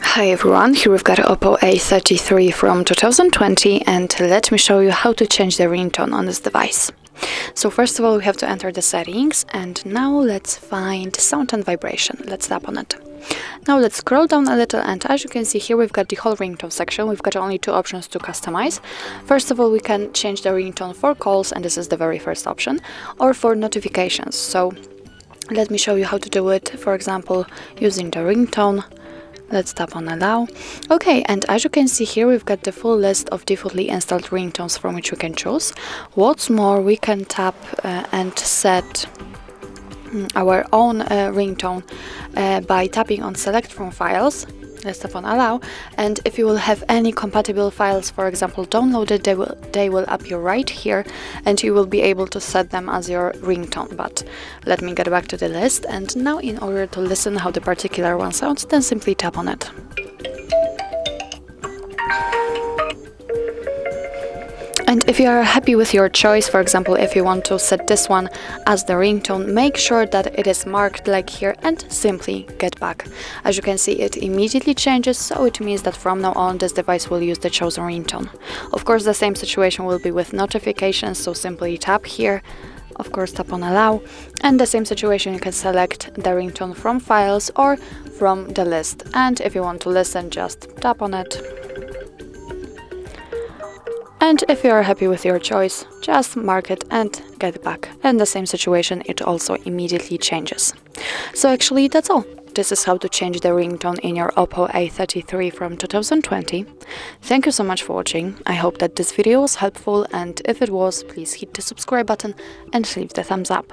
Hi everyone, here we've got OPPO A33 from 2020, and let me show you how to change the ringtone on this device. So first of all, we have to enter the settings, and now let's find sound and vibration. Let's tap on it. Now let's scroll down a little, and as you can see here, we've got the whole ringtone section. We've got only two options to customize. First of all, we can change the ringtone for calls, and this is the very first option, or for notifications. So let me show you how to do it, for example, using the ringtone. Let's tap on allow. Okay, and as you can see here, we've got the full list of defaultly installed ringtones from which we can choose. What's more, we can tap and set our own ringtone by tapping on select from files. Let's tap on allow, and if you will have any compatible files, for example downloaded, they will appear right here, and you will be able to set them as your ringtone. But let me get back to the list, and now in order to listen how the particular one sounds, then simply tap on it. And if you are happy with your choice, for example, if you want to set this one as the ringtone, make sure that it is marked like here and simply get back. As you can see, it immediately changes, so it means that from now on this device will use the chosen ringtone. Of course, the same situation will be with notifications, so simply tap here, of course tap on allow, and the same situation you can select the ringtone from files or from the list. And if you want to listen, just tap on it. And if you are happy with your choice, just mark it and get back. And the same situation, it also immediately changes. So actually that's all. This is how to change the ringtone in your OPPO A33 from 2020. Thank you so much for watching. I hope that this video was helpful, and if it was, please hit the subscribe button and leave the thumbs up.